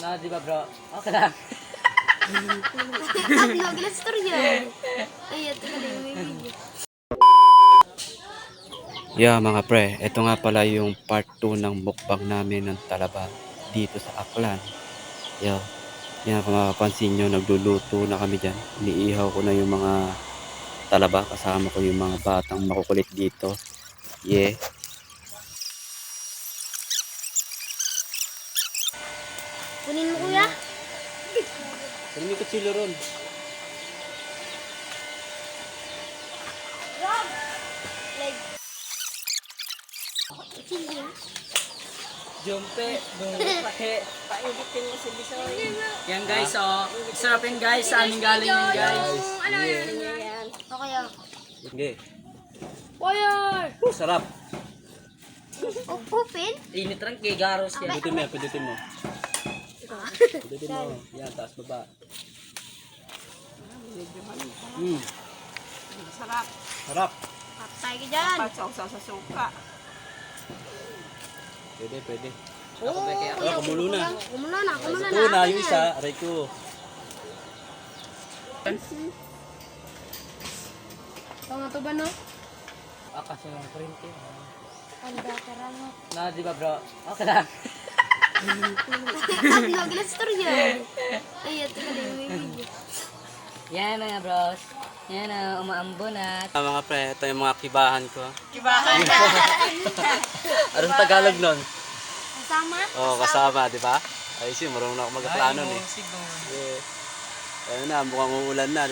Na, di ba bro? Okay lang. Nagla story yan. Ay, ito na din may video. Yeah mga pre, ito nga pala yung part 2 ng mukbang namin ng talaba dito sa Aklan. Yeah, yan kung mapapansin nyo, nagluluto na kami dyan. Iniihaw ko na yung mga talaba, kasama ko yung mga batang makukulit dito. Yeah. Kunin mo kuya. Saan may kutsilo ron? Like. Chili. Jumpe, paigitin mo si Bisoy. Yan guys, oh. Sarap yan guys, sa aming galing yan guys. Ano yan? O kaya. Sige. Fire! Sarap. Open? Init rin kay Garos yan. Pidutin mo, pidutin mo. Pidutin mo. Yan, taas baba. Sarap. Sarap. Patay ka dyan. Pasaw-saw sa suka. Pwede, pwede. Oo, kaya- kuya. kumulo na. Kumulo na, kumulo na. Ito na, Akin yung yan. isa, aray ko. Tama to ba no? Akas yung print eh. Ang datara no. Na, di ba bro? Okay lang. Nagla story yan. Ay, ito na din may video. Yan mga bros. Yan na, umaambo na. Mga pre, ito yung mga kibahan ko. Kibahan. Anong Tagalog nun? Kasama? Oo, kasama, di ba? Ayos yun, marunong na ako magplano eh. Siguro. Yeah. Ayun na, mukhang uulan na.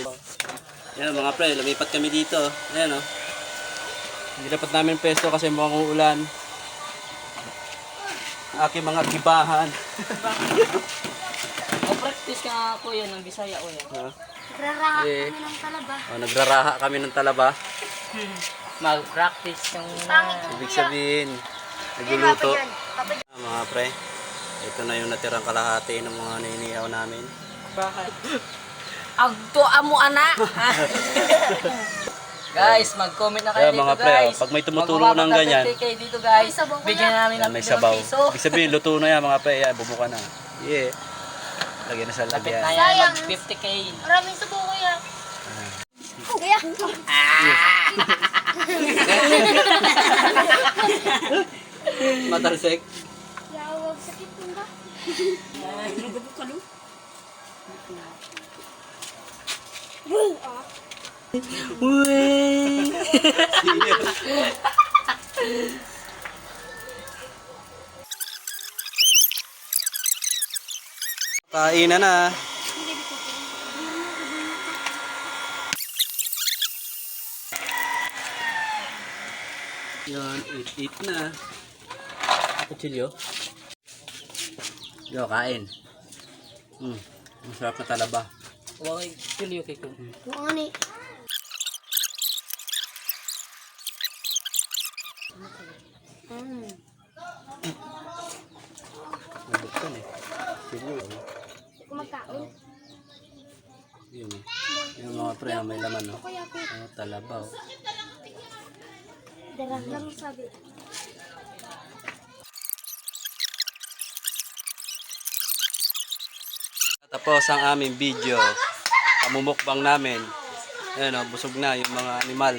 Yan mga pre, lumipat kami dito. Ayan o. Hindi dapat namin pesto kasi mukhang uulan. Aking mga kibahan. O, practice ka nga kuya ng Bisaya o yan. Nagraraha Eh. kami ng talaba. Nagraraha kami ng talaba. Mag-practice yung Pangit yung Ibig kuya. sabihin, nagluluto. Mga pre, ito na yung natirang kalahati ng mga ninihaw namin. Bakit? Agto amo ana. Guys, mag-comment na kayo Kaya dito mga pre, guys. pag may tumuturo ng ganyan, kayo dito guys. May sabaw ko Bigyan namin yan, ng may 2 sabaw. piso. Ibig sabihin, luto na yan mga pre. Yan, bumuka na. Yeah. Lagyan na sa Lapit na lagyan. yan, Sayang. mag 50k. Maraming subo kuya. Kuya. Matalsik. Yawag sakit mo ba? Kain na. Yan, eat na. Kutsilyo. Yo, kain. Masarap na talaba. Okay, kilyo kay ko. Oo nga ni. Nabuksan eh. Kutsilyo. Kumakain. Yun eh. Yung mga pre, may laman no. Kuya ko. Talaba oh. Darang lang sabi. Tapos ang aming video. Pamumukbang namin. Ayan o, busog na yung mga animal.